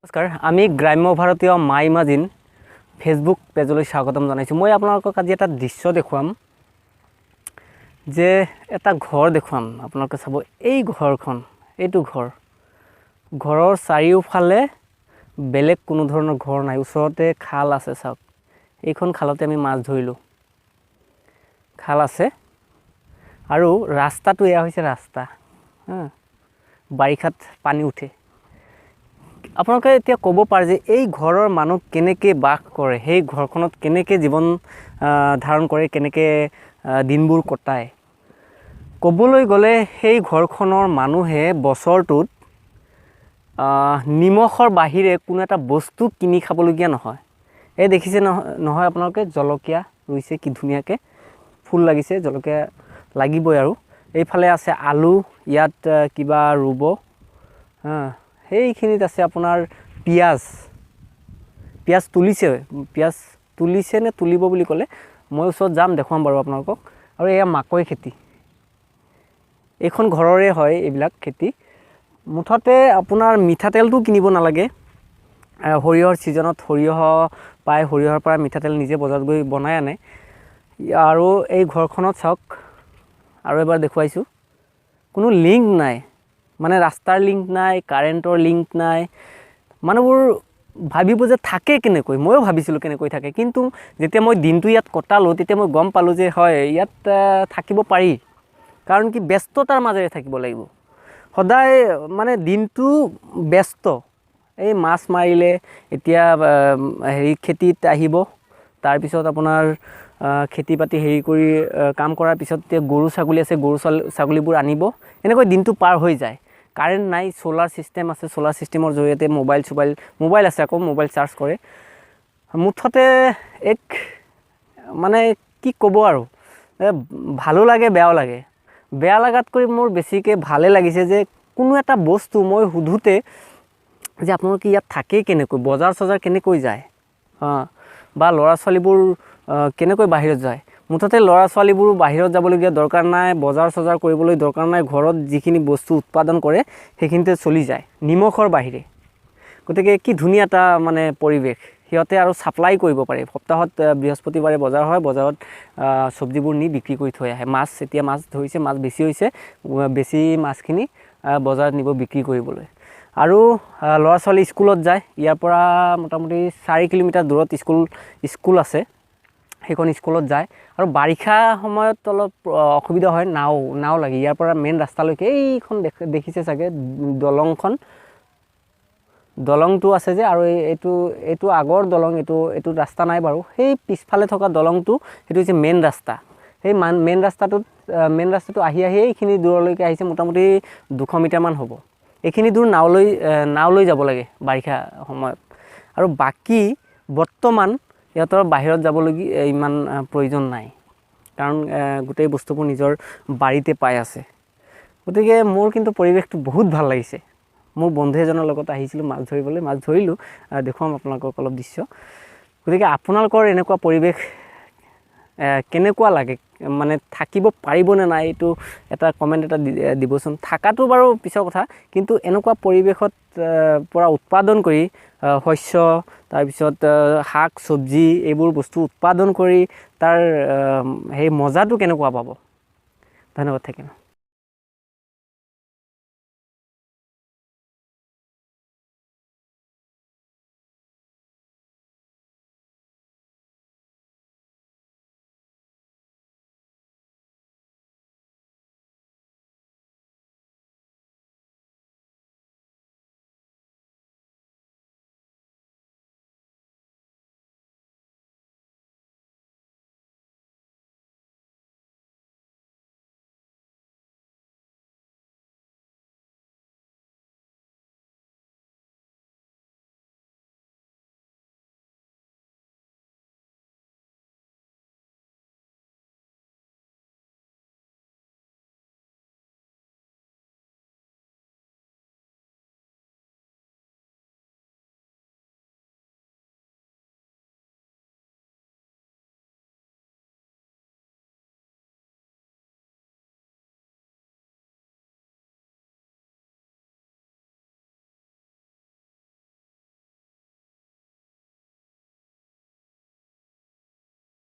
নমস্কাৰ, আমি গ্ৰাম্য ভাৰতীয় MIKA-imagine ফেচবুক পেজলৈ স্বাগতম জনাইছোঁ। মই আপোনালোকক আজি এটা দৃশ্য দেখুৱাম যে এটা ঘৰ দেখুৱাম। আপোনালোকে চাব, এই ঘৰখন, এইটো ঘৰৰ চাৰিওফালে বেলেগ কোনো ধৰণৰ ঘৰ নাই, ওচৰতে খাল আছে। চাওক, এইখন খালতে আমি মাছ ধৰিলোঁ। খাল আছে আৰু ৰাস্তাটো এয়া হৈছে ৰাস্তা। বাৰিষাত পানী উঠে। আপোনালোকে এতিয়া ক'ব পাৰে যে এই ঘৰৰ মানুহ কেনেকৈ বাস কৰে, সেই ঘৰখনত কেনেকৈ জীৱন ধাৰণ কৰে, কেনেকৈ দিনবোৰ কটায়। ক'বলৈ গ'লে সেই ঘৰখনৰ মানুহে বছৰটোত নিমখৰ বাহিৰে কোনো এটা বস্তু কিনি খাবলগীয়া নহয়। এই দেখিছে নহয় আপোনালোকে, জলকীয়া ৰুইছে, কি ধুনীয়াকৈ ফুল লাগিছে, জলকীয়া লাগিবই। আৰু এইফালে আছে আলু, ইয়াত কিবা ৰুব। সেইখিনিত আছে আপোনাৰ পিঁয়াজ তুলিছে নে তুলিব বুলি ক'লে মই ওচৰত যাম, দেখুৱাম বাৰু আপোনালোকক। আৰু এয়া মাকৈ খেতি, এইখন ঘৰৰে হয় এইবিলাক খেতি। মুঠতে আপোনাৰ মিঠাতেলটো কিনিব নালাগে। সৰিয়হৰ ছিজনত সৰিয়হ পায়, সৰিয়হৰ পৰা মিঠাতেল নিজে বজাৰত গৈ বনাই আনে। আৰু এই ঘৰখনত চাওক, আৰু এবাৰ দেখুৱাইছোঁ, কোনো লিংক নাই, মানে ৰাস্তাৰ লিংক নাই, কাৰেণ্টৰ লিংক নাই। মানুহবোৰ ভাবিব যে থাকে কেনেকৈ, ময়ো ভাবিছিলোঁ কেনেকৈ থাকে, কিন্তু যেতিয়া মই দিনটো ইয়াত কটালোঁ তেতিয়া মই গম পালোঁ যে হয়, ইয়াত থাকিব পাৰি। কাৰণ কি, ব্যস্ততাৰ মাজেৰে থাকিব লাগিব। সদায় মানে দিনটো ব্যস্ত। এই মাছ মাৰিলে, এতিয়া খেতিত আহিব, তাৰপিছত আপোনাৰ খেতি বাতি কৰি কাম কৰাৰ পিছত এতিয়া গৰু ছাগলী আছে, গৰু ছাগলীবোৰ আনিব, এনেকৈ দিনটো পাৰ হৈ যায়। কাৰেণ্ট নাই, চ'লাৰ ছিষ্টেম আছে, চ'লাৰ ছিষ্টেমৰ জৰিয়তে মোবাইল আছে, আকৌ মোবাইল চাৰ্জ কৰে। মুঠতে মানে কি ক'ব আৰু, ভালো লাগে, বেয়াও লাগে। বেয়া লগাতকৈ মোৰ বেছিকৈ ভালে লাগিছে যে কোনো এটা বস্তু মই সোধোতে যে আপোনালোকে ইয়াত থাকে কেনেকৈ, বজাৰ চজাৰ কেনেকৈ যায়, বা ল'ৰা ছোৱালীবোৰ কেনেকৈ বাহিৰত যায়। মুঠতে ল'ৰা ছোৱালীবোৰ বাহিৰত যাবলগীয়া দৰকাৰ নাই, বজাৰ চজাৰ কৰিবলৈ দৰকাৰ নাই। ঘৰত যিখিনি বস্তু উৎপাদন কৰে সেইখিনিতে চলি যায়, নিমখৰ বাহিৰে। গতিকে কি ধুনীয়া এটা মানে পৰিৱেশ। সিহঁতে আৰু ছাপ্লাই কৰিব পাৰে। সপ্তাহত বৃহস্পতিবাৰে বজাৰ হয়, বজাৰত চব্জিবোৰ নি বিক্ৰী কৰি থৈ আহে। এতিয়া মাছ ধৰিছে, মাছ বেছি হৈছে, বেছি মাছখিনি বজাৰত নিব বিক্ৰী কৰিবলৈ। আৰু ল'ৰা ছোৱালী স্কুলত যায়, ইয়াৰ পৰা মোটামুটি 4 কিলোমিটাৰ দূৰত স্কুল আছে, সেইখন স্কুলত যায়। আৰু বাৰিষা সময়ত অলপ অসুবিধা হয়, নাও লাগে ইয়াৰ পৰা মেইন ৰাস্তালৈকে। এইখন দেখিছে চাগে দলংটো আছে যে, আৰু এইটো আগৰ দলং, এইটো ৰাস্তা নাই বাৰু। সেই পিছফালে থকা দলংটো, সেইটো হৈছে মেইন ৰাস্তা। সেই মেইন ৰাস্তাটো আহি এইখিনি দূৰলৈকে আহিছে, মোটামুটি 200 মিটাৰমান হ'ব। এইখিনি দূৰ নাও লৈ যাব লাগে বাৰিষা সময়ত। আৰু বাকী বৰ্তমান সিহঁতৰ বাহিৰত যাবলগীয়া ইমান প্ৰয়োজন নাই, কাৰণ গোটেই বস্তুবোৰ নিজৰ বাৰীতে পাই আছে। গতিকে মোৰ কিন্তু পৰিৱেশটো বহুত ভাল লাগিছে। মোৰ বন্ধু এজনৰ লগত আহিছিলোঁ মাছ ধৰিবলৈ, মাছ ধৰিলোঁ, দেখুৱাম আপোনালোকক অলপ দৃশ্য। গতিকে আপোনালোকৰ এনেকুৱা পৰিৱেশ কেনেকুৱা লাগে, মানে থাকিব পাৰিবনে নাই, এইটো এটা কমেণ্ট এটা দিবচোন। থকাটো বাৰু পিছৰ কথা, কিন্তু এনেকুৱা পৰিৱেশত পৰা উৎপাদন কৰি শস্য, তাৰপিছত শাক চব্জি, এইবোৰ বস্তু উৎপাদন কৰি তাৰ সেই মজাটো কেনেকুৱা পাব। ধন্যবাদ থাকিল।